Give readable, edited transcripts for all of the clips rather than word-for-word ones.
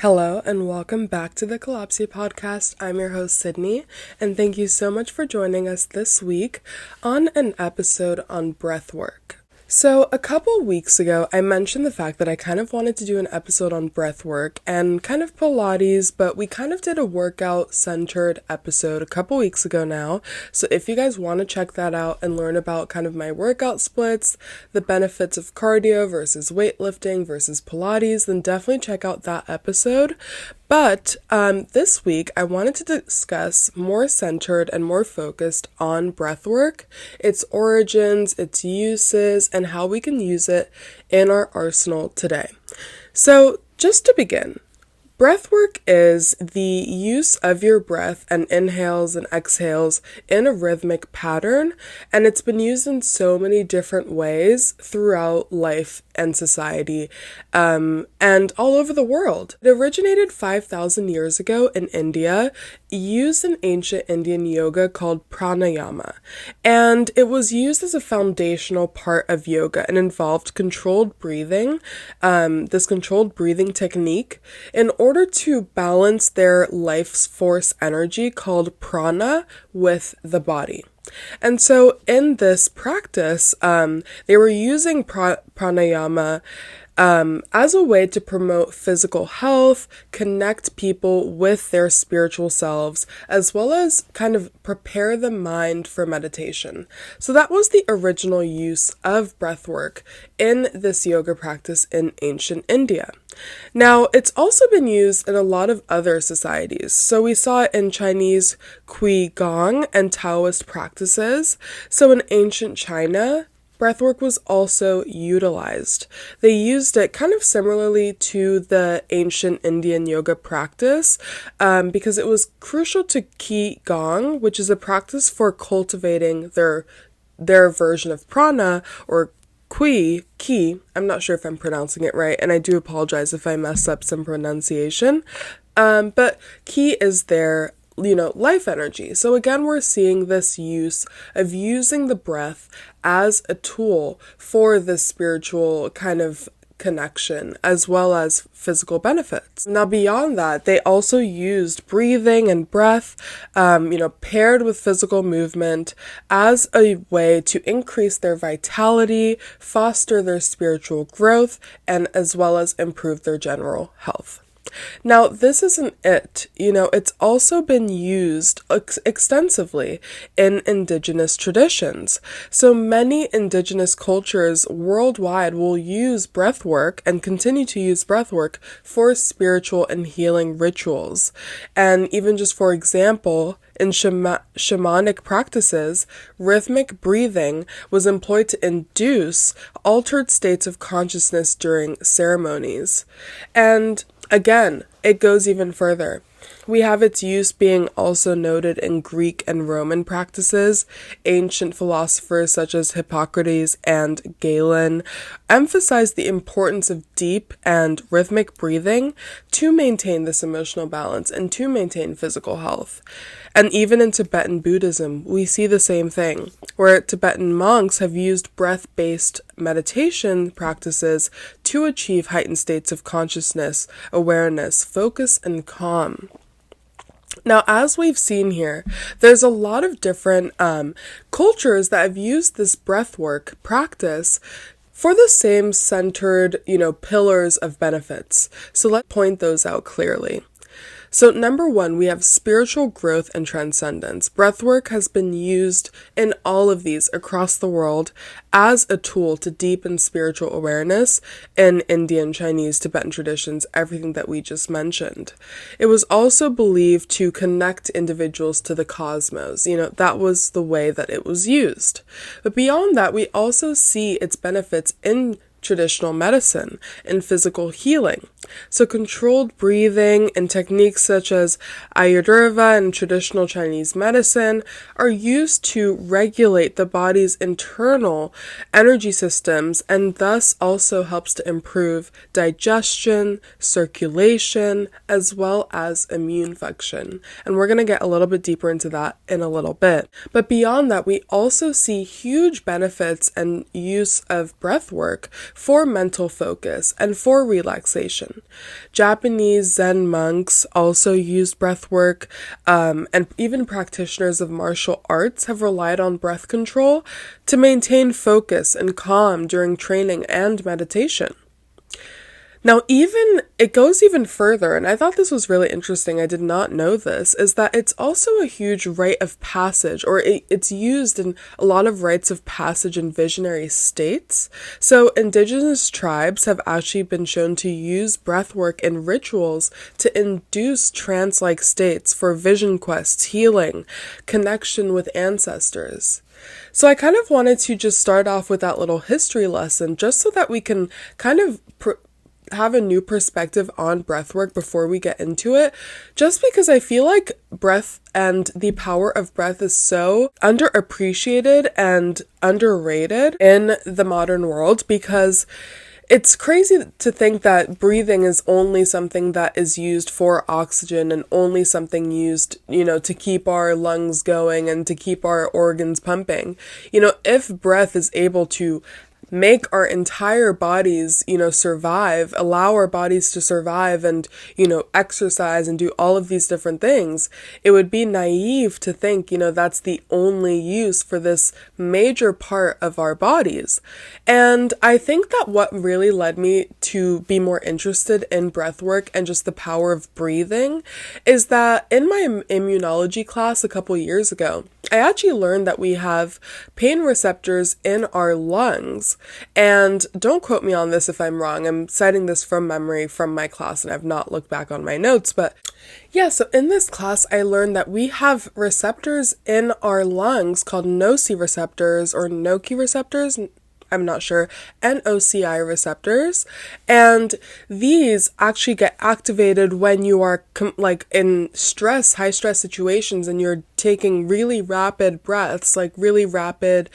Hello and welcome back to the Kalopsia podcast. I'm your host Sydney, and thank you so much for joining us this week on an episode on breathwork. So a couple weeks ago, I mentioned the fact that I kind of wanted to do an episode on breathwork and kind of Pilates, but we kind of did a workout-centered episode a couple weeks ago now. So if you guys want to check that out and learn about kind of my workout splits, the benefits of cardio versus weightlifting versus Pilates, then definitely check out that episode. But this week, I wanted to discuss more centered and more focused on breathwork, its origins, its uses, and how we can use it in our arsenal today. So just to begin, breathwork is the use of your breath and inhales and exhales in a rhythmic pattern, and it's been used in so many different ways throughout life and society, and all over the world. It originated 5,000 years ago in India, used in ancient Indian yoga called pranayama, and it was used as a foundational part of yoga and involved controlled breathing, this controlled breathing technique, in order to balance their life's force energy called prana with the body. And so in this practice, they were using pranayama as a way to promote physical health, connect people with their spiritual selves, as well as kind of prepare the mind for meditation. So that was the original use of breathwork in this yoga practice in ancient India. Now, it's also been used in a lot of other societies. So we saw it in Chinese Qi Gong and Taoist practices. So in ancient China, breathwork was also utilized. They used it kind of similarly to the ancient Indian yoga practice because it was crucial to Qi Gong, which is a practice for cultivating their version of prana or Qi, I'm not sure if I'm pronouncing it right, and I do apologize if I mess up some pronunciation, but Qi is their life energy. So again, we're seeing this use of using the breath as a tool for the spiritual kind of connection as well as physical benefits. Now beyond that, they also used breathing and breath, paired with physical movement as a way to increase their vitality, foster their spiritual growth, and as well as improve their general health. Now, this isn't it. It's also been used extensively in indigenous traditions. So many indigenous cultures worldwide will use breathwork and continue to use breathwork for spiritual and healing rituals. And even just for example, in shamanic practices, rhythmic breathing was employed to induce altered states of consciousness during ceremonies. And again, it goes even further. We have its use being also noted in Greek and Roman practices. Ancient philosophers such as Hippocrates and Galen emphasized the importance of deep and rhythmic breathing to maintain this emotional balance and to maintain physical health. And even in Tibetan Buddhism, we see the same thing, where Tibetan monks have used breath-based meditation practices to achieve heightened states of consciousness, awareness, focus, and calm. Now, as we've seen here, there's a lot of different cultures that have used this breathwork practice for the same centered, pillars of benefits. So let's point those out clearly. So number one, we have spiritual growth and transcendence. Breathwork has been used in all of these across the world as a tool to deepen spiritual awareness in Indian, Chinese, Tibetan traditions, everything that we just mentioned. It was also believed to connect individuals to the cosmos. That was the way that it was used. But beyond that, we also see its benefits in traditional medicine and physical healing. So controlled breathing and techniques such as Ayurveda and traditional Chinese medicine are used to regulate the body's internal energy systems and thus also helps to improve digestion, circulation, as well as immune function. And we're going to get a little bit deeper into that in a little bit. But beyond that, we also see huge benefits and use of breath work for mental focus and for relaxation. Japanese Zen monks also used breath work, and even practitioners of martial arts have relied on breath control to maintain focus and calm during training and meditation. Now, it goes even further, and I thought this was really interesting, I did not know this, is that it's also a huge rite of passage, or it's used in a lot of rites of passage in visionary states. So indigenous tribes have actually been shown to use breathwork in rituals to induce trance-like states for vision quests, healing, connection with ancestors. So I kind of wanted to just start off with that little history lesson, just so that we can kind of have a new perspective on breathwork before we get into it, just because I feel like breath and the power of breath is so underappreciated and underrated in the modern world, because it's crazy to think that breathing is only something that is used for oxygen and only something used, to keep our lungs going and to keep our organs pumping. If breath is able to make our entire bodies, survive, allow our bodies to survive and, exercise and do all of these different things, it would be naive to think, that's the only use for this major part of our bodies. And I think that what really led me to be more interested in breath work and just the power of breathing is that in my immunology class a couple years ago, I actually learned that we have pain receptors in our lungs. And don't quote me on this if I'm wrong. I'm citing this from memory from my class and I've not looked back on my notes. But yeah, so in this class, I learned that we have receptors in our lungs called nociceptors or nociceptors. I'm not sure, NOCI receptors, and these actually get activated when you are in high stress situations and you're taking really rapid breaths, like really rapid,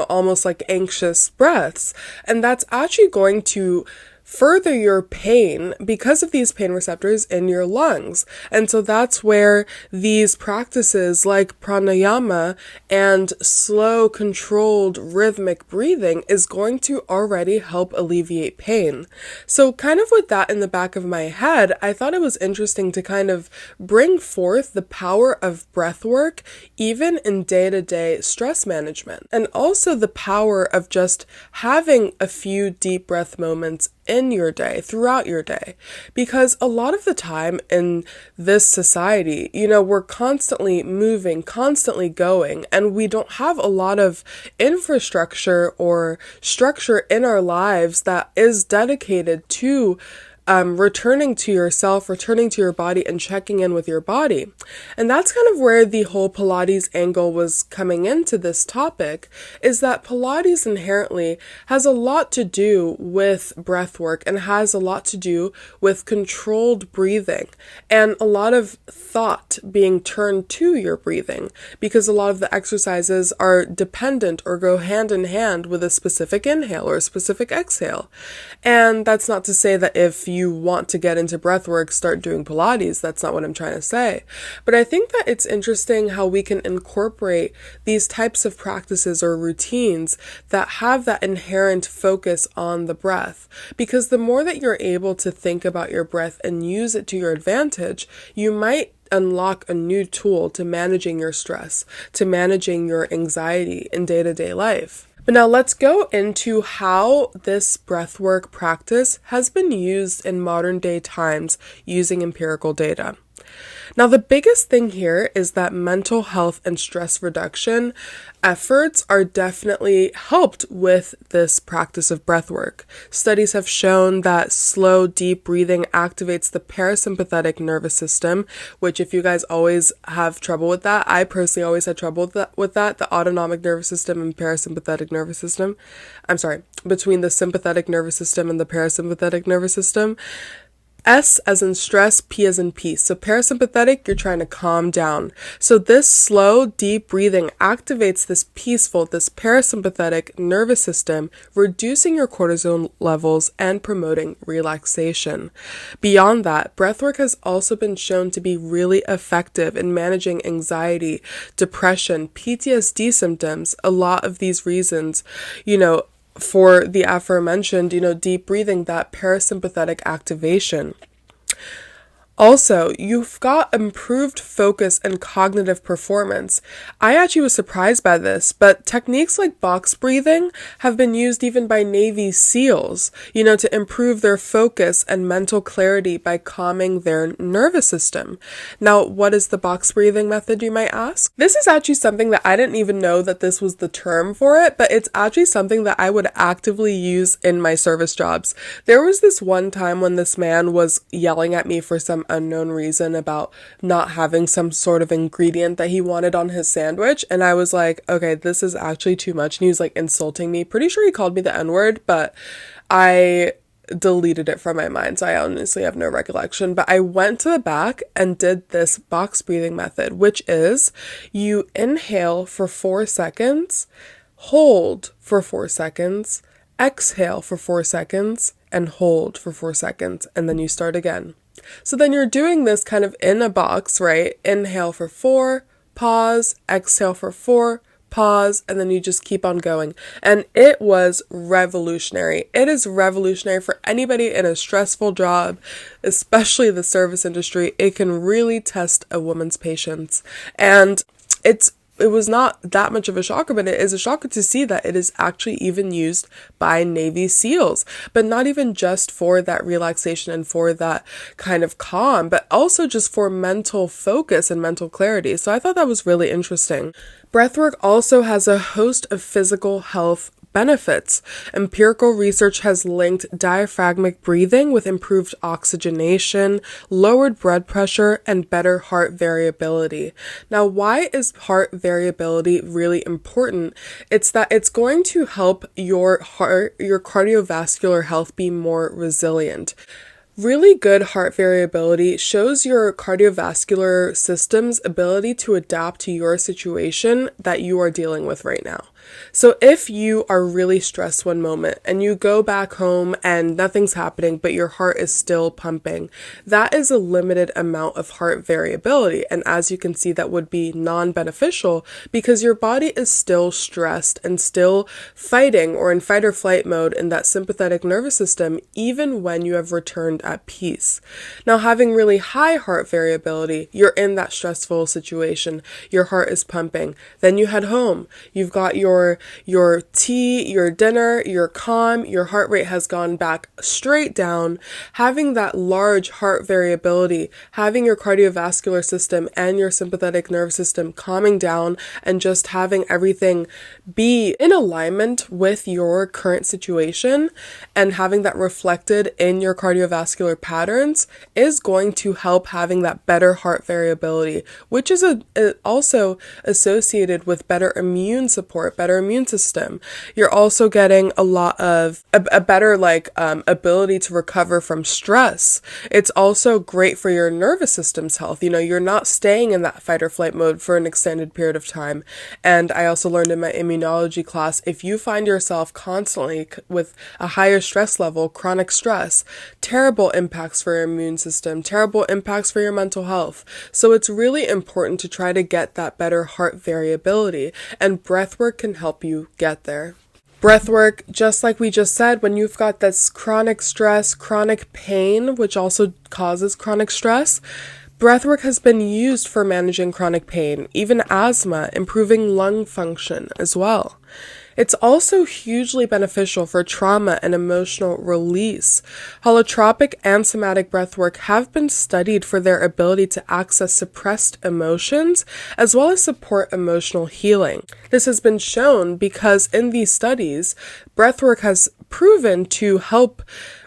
almost like anxious breaths, and that's actually going to further your pain because of these pain receptors in your lungs. And so that's where these practices like pranayama and slow, controlled, rhythmic breathing is going to already help alleviate pain. So kind of with that in the back of my head, I thought it was interesting to kind of bring forth the power of breath work even in day-to-day stress management, and also the power of just having a few deep breath moments in your day, throughout your day. Because a lot of the time in this society, we're constantly moving, constantly going, and we don't have a lot of infrastructure or structure in our lives that is dedicated to returning to yourself, returning to your body, and checking in with your body. And that's kind of where the whole Pilates angle was coming into this topic, is that Pilates inherently has a lot to do with breath work and has a lot to do with controlled breathing and a lot of thought being turned to your breathing, because a lot of the exercises are dependent or go hand in hand with a specific inhale or a specific exhale. And that's not to say that if you want to get into breathwork, start doing Pilates. That's not what I'm trying to say. But I think that it's interesting how we can incorporate these types of practices or routines that have that inherent focus on the breath. Because the more that you're able to think about your breath and use it to your advantage, you might unlock a new tool to managing your stress, to managing your anxiety in day-to-day life. But now let's go into how this breathwork practice has been used in modern day times using empirical data. Now, the biggest thing here is that mental health and stress reduction efforts are definitely helped with this practice of breathwork. Studies have shown that slow, deep breathing activates the parasympathetic nervous system, which if you guys always have trouble with that, I personally always had trouble with that, the autonomic nervous system and parasympathetic nervous system. Between the sympathetic nervous system and the parasympathetic nervous system. S as in stress, P as in peace. So parasympathetic, you're trying to calm down. So this slow, deep breathing activates this peaceful, this parasympathetic nervous system, reducing your cortisol levels and promoting relaxation. Beyond that, breathwork has also been shown to be really effective in managing anxiety, depression, PTSD symptoms. A lot of these reasons, for the aforementioned, deep breathing, that parasympathetic activation. Also, you've got improved focus and cognitive performance. I actually was surprised by this, but techniques like box breathing have been used even by Navy SEALs, to improve their focus and mental clarity by calming their nervous system. Now, what is the box breathing method, you might ask? This is actually something that I didn't even know that this was the term for it, but it's actually something that I would actively use in my service jobs. There was this one time when this man was yelling at me for some unknown reason about not having some sort of ingredient that he wanted on his sandwich, and I was like, okay, this is actually too much, and he was like insulting me. Pretty sure he called me the N-word, but I deleted it from my mind, so I honestly have no recollection. But I went to the back and did this box breathing method, which is you inhale for 4 seconds, hold for 4 seconds, exhale for 4 seconds, and hold for 4 seconds, and then you start again. So then you're doing this kind of in a box, right? Inhale for 4, pause, exhale for 4, pause, and then you just keep on going. And it was revolutionary. It is revolutionary for anybody in a stressful job, especially the service industry. It can really test a woman's patience. And it was not that much of a shocker, but it is a shocker to see that it is actually even used by Navy SEALs, but not even just for that relaxation and for that kind of calm, but also just for mental focus and mental clarity. So I thought that was really interesting. Breathwork also has a host of physical health benefits. Empirical research has linked diaphragmatic breathing with improved oxygenation, lowered blood pressure, and better heart variability. Now, why is heart variability really important? It's that it's going to help your heart, your cardiovascular health be more resilient. Really good heart variability shows your cardiovascular system's ability to adapt to your situation that you are dealing with right now. So if you are really stressed one moment and you go back home and nothing's happening, but your heart is still pumping, that is a limited amount of heart variability. And as you can see, that would be non-beneficial because your body is still stressed and still fighting or in fight or flight mode in that sympathetic nervous system, even when you have returned at peace. Now, having really high heart variability, you're in that stressful situation, your heart is pumping, then you head home, you've got your tea, your dinner, you're calm, your heart rate has gone back straight down. Having that large heart variability, having your cardiovascular system and your sympathetic nervous system calming down and just having everything be in alignment with your current situation and having that reflected in your cardiovascular patterns is going to help having that better heart variability, which is also associated with better immune support, better immune system. You're also getting a lot of a better ability to recover from stress. It's also great for your nervous system's health. You're not staying in that fight or flight mode for an extended period of time. And I also learned in my immunology class, if you find yourself constantly with a higher stress level, chronic stress, terrible impacts for your immune system, terrible impacts for your mental health. So it's really important to try to get that better heart variability, and breathwork can help you get there. Breathwork, just like we just said, when you've got this chronic stress, chronic pain, which also causes chronic stress, breathwork has been used for managing chronic pain, even asthma, improving lung function as well. It's also hugely beneficial for trauma and emotional release. Holotropic and somatic breathwork have been studied for their ability to access suppressed emotions as well as support emotional healing. This has been shown because in these studies, breathwork has proven to help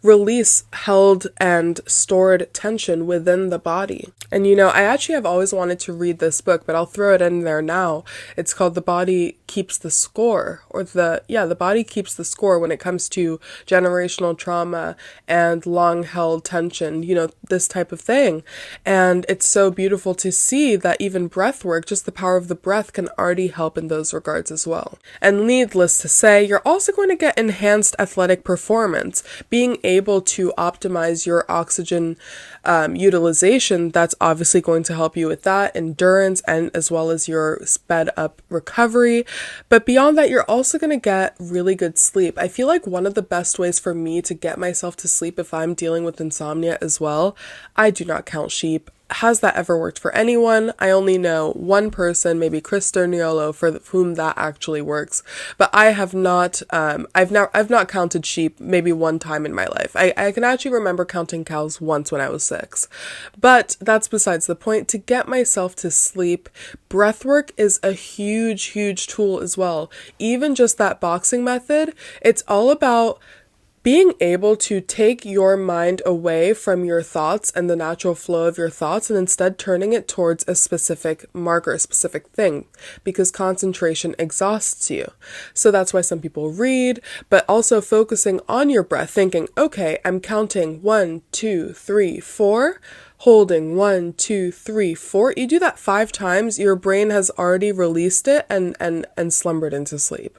release held and stored tension within the body. And I actually have always wanted to read this book, but I'll throw it in there now. It's called The Body Keeps the Score, or The Body Keeps the Score when it comes to generational trauma and long held tension, this type of thing. And it's so beautiful to see that even breath work, just the power of the breath, can already help in those regards as well. And needless to say, you're also going to get enhanced athletic performance. Being able to optimize your oxygen utilization, that's obviously going to help you with that endurance and as well as your sped up recovery. But beyond that, you're also going to get really good sleep. I feel like one of the best ways for me to get myself to sleep if I'm dealing with insomnia as well, I do not count sheep. Has that ever worked for anyone? I only know one person, maybe Chris Sturniolo, for whom that actually works. But I have not, I've not counted sheep maybe one time in my life. I can actually remember counting cows once when I was 6. But that's besides the point. To get myself to sleep, breathwork is a huge tool as well. Even just that boxing method, it's all about being able to take your mind away from your thoughts and the natural flow of your thoughts and instead turning it towards a specific marker, a specific thing, because concentration exhausts you. So that's why some people read, but also focusing on your breath, thinking, okay, I'm counting 1, 2, 3, 4, holding 1, 2, 3, 4. You do that 5 times, your brain has already released it and slumbered into sleep.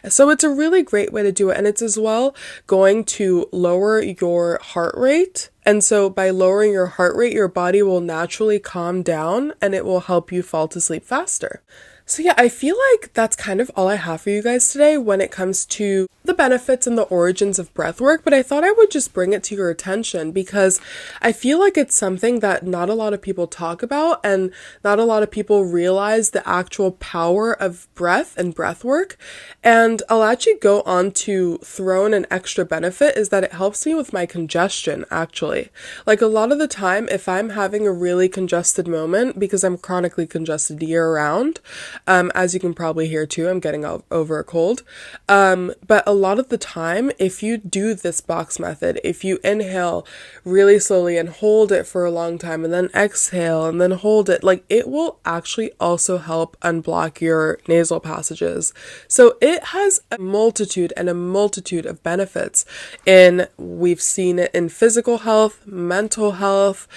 So it's a really great way to do it. And it's as well going to lower your heart rate. And so by lowering your heart rate, your body will naturally calm down and it will help you fall to sleep faster. So yeah, I feel like that's kind of all I have for you guys today when it comes to the benefits and the origins of breathwork, but I thought I would just bring it to your attention because I feel like it's something that not a lot of people talk about and not a lot of people realize the actual power of breath and breathwork. And I'll actually go on to throw in an extra benefit is that it helps me with my congestion, actually. Like a lot of the time, if I'm having a really congested moment, because I'm chronically congested year round, as you can probably hear too, I'm getting over a cold. But a lot of the time, if you do this box method, if you inhale really slowly and hold it for a long time and then exhale and then hold it, like it will actually also help unblock your nasal passages. So it has a multitude of benefits we've seen it in physical health, mental health,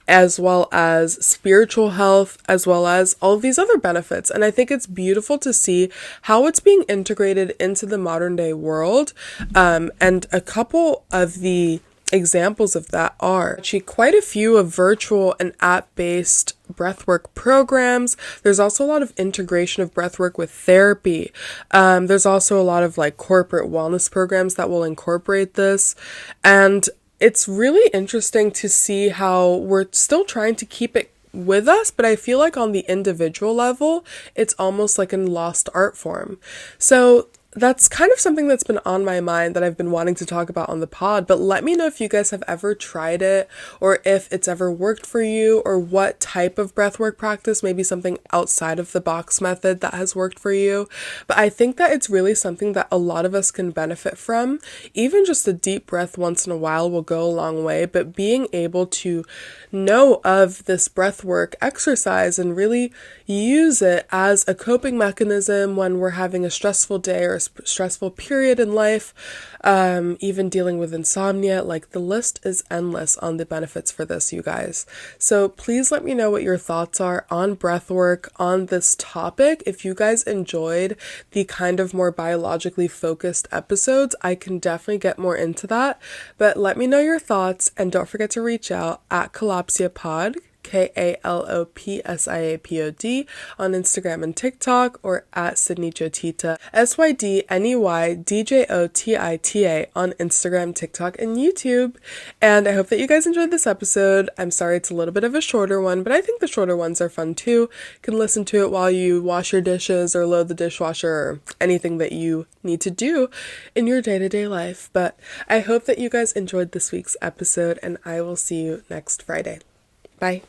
as well as spiritual health, as well as all of these other benefits. And I think it's beautiful to see how it's being integrated into the modern day world. And a couple of the examples of that are actually quite a few of virtual and app-based breathwork programs. There's also a lot of integration of breathwork with therapy. There's also a lot of like corporate wellness programs that will incorporate this. And it's really interesting to see how we're still trying to keep it with us, but I feel like on the individual level, it's almost like a lost art form. So that's kind of something that's been on my mind that I've been wanting to talk about on the pod, but let me know if you guys have ever tried it or if it's ever worked for you or what type of breathwork practice, maybe something outside of the box method that has worked for you. But I think that it's really something that a lot of us can benefit from. Even just a deep breath once in a while will go a long way, but being able to know of this breathwork exercise and really use it as a coping mechanism when we're having a stressful day or stressful period in life, even dealing with insomnia, like the list is endless on the benefits for this, you guys. So please let me know what your thoughts are on breathwork on this topic. If you guys enjoyed the kind of more biologically focused episodes, I can definitely get more into that, but let me know your thoughts and don't forget to reach out at Kalopsia Pod, KALOPSIAPOD on Instagram and TikTok, or at Sydney Jotita, SYDNEYDJOTITA on Instagram, TikTok, and YouTube. And I hope that you guys enjoyed this episode. I'm sorry it's a little bit of a shorter one, but I think the shorter ones are fun too. You can listen to it while you wash your dishes or load the dishwasher or anything that you need to do in your day-to-day life. But I hope that you guys enjoyed this week's episode, and I will see you next Friday. Bye.